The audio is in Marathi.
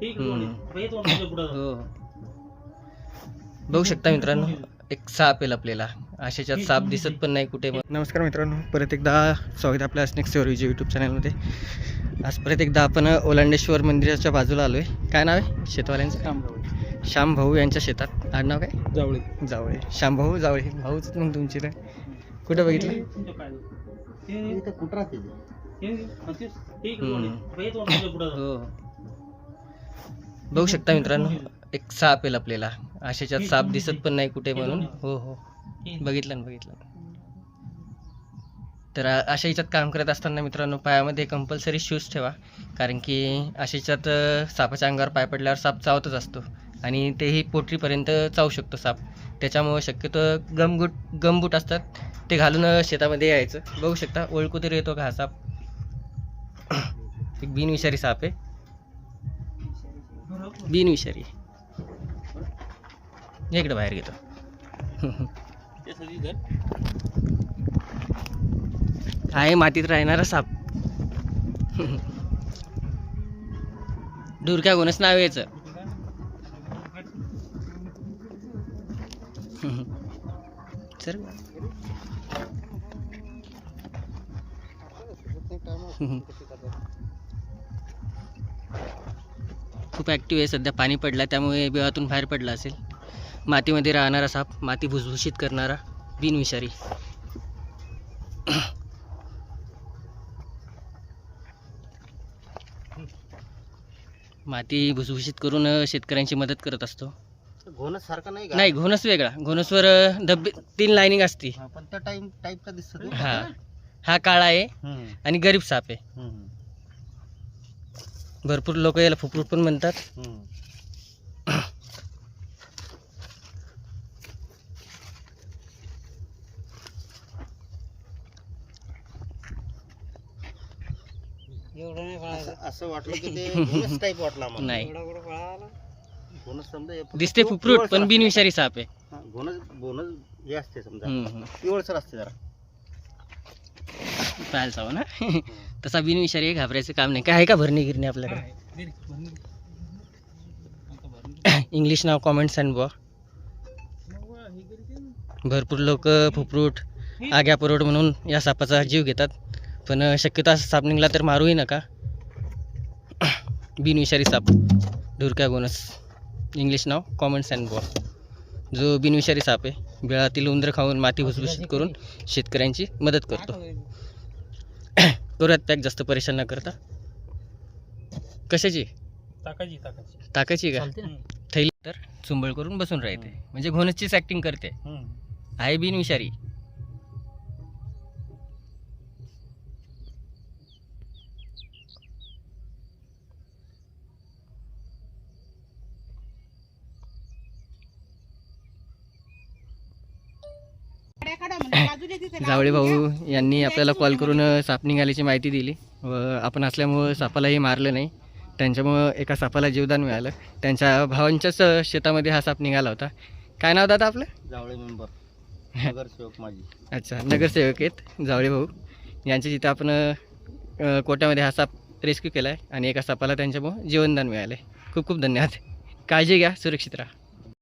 हो, बघू शकता मित्रांनो, एक साप आहे आपल्याला अशाच्यात साप दिसत पण नाही कुठे. नमस्कार मित्रांनो, परत एकदा स्वागत आहे आपल्या स्नेक स्टोरी यूट्यूब चॅनलमध्ये. आज परत एकदा आपण ओलांडेश्वर मंदिराच्या बाजूला आलो आहे. काय नाव आहे शेतवाल्यांचं? श्याम भाऊ यांच्या शेतात. आडनाव काय? जावळे. जावळे, श्याम भाऊ जावळे. भाऊच मग तुमची तर कुठं बघितलं? हो, बघू शकता मित्रांनो, एक साप आहे आपल्याला अशाच्यात साप दिसत पण नाही कुठे म्हणून. हो हो, बघितलं ना बघितलं. तर अशा याच्यात काम करत असताना मित्रांनो, पायामध्ये कंपल्सरी शूज ठेवा, कारण की अशा याच्यात सापाच्या अंगावर पाय पडल्यावर साप चावतच असतो आणि तेही पोटरीपर्यंत चावू शकतो साप. त्याच्यामुळे शक्यतो गमबूट असतात ते घालून शेतामध्ये यायचं. बघू शकता, ओळखू तरी येतो का हा साप? एक बिनविषारी साप आहे, बिनविषारी. इकडे बाहेर घेतो. आहे मातीत राहणारा साप. डुरक्या गुणच नाव याचं. सर खूप ॲक्टिव्ह आहे सध्या. पाणी पडला त्यामुळे बिळातून बाहेर पडला असेल. मातीमध्ये राहणारा साप, माती भुसभुशीत करणारा बिनविषारी. माती भुसभुशीत करून शेतकऱ्यांची मदत करत असतो. घोणस सारखा नाही का? नाही, घोणस वेगळा. घोणसवर धब्बे 3 लाईनिंग असती. पण त्या टाईपचा दिसतो. हा, हा काळा आहे आणि गरीब साप आहे. भरपूर लोक याला फुफरूट पण म्हणतात. असं वाटलं की ते घोणस टाईप वाटला मला. नाही, घोणस समजा दिसते फुफरूट पण बिनविषारी साप आहे. घोणस हे असते समजा, पिवळसर असते जरा. पाहायला जावं ना. तसा बिनविषारी आहे, घाबरायचं काम नाही. काय आहे का भरणी गिरणी आपल्याकडे? इंग्लिश नाव कॉमेंट्स अँड बुवा. भरपूर लोक फुफरूट, आग्या परोड म्हणून या सापाचा जीव घेतात, पण शक्यतो असा साप निघाला तर मारूही नका. बिनविषारी साप, डुरक्या गोनस. इंग्लिश नाव कॉमेंट्स अँड बुवा. जो बिनविषारी साप आहे, बिळातील उंदरं खाऊन माती भुसभुशीत करून शेतकऱ्यांची मदत करतो. करूयात पॅक, जास्त परेशान न करता. कशाची? ताकाची का? थैली तर चुंबळ करून बसून राहते, म्हणजे घोणसचीच ॲक्टिंग करते. आहे बिनविषारी. जावळे भाऊ यांनी आपल्याला कॉल करून साप निघाल्याची माहिती दिली व आपण असल्यामुळं सापालाही मारलं नाही. त्यांच्यामुळं एका सापाला जीवदान मिळालं. त्यांच्या भावांच्याच शेतामध्ये हा साप निघाला होता. काय नाव दादा आपलं? जावळे मेंबर, नगरसेवक माझी. अच्छा, नगरसेवक आहेत जावळे भाऊ. यांच्या जिथं आपण कोट्यामध्ये हा साप रेस्क्यू केला आहे आणि एका सापाला त्यांच्यामुळं जीवनदान मिळालं आहे. खूप खूप धन्यवाद. काळजी घ्या, सुरक्षित राहा.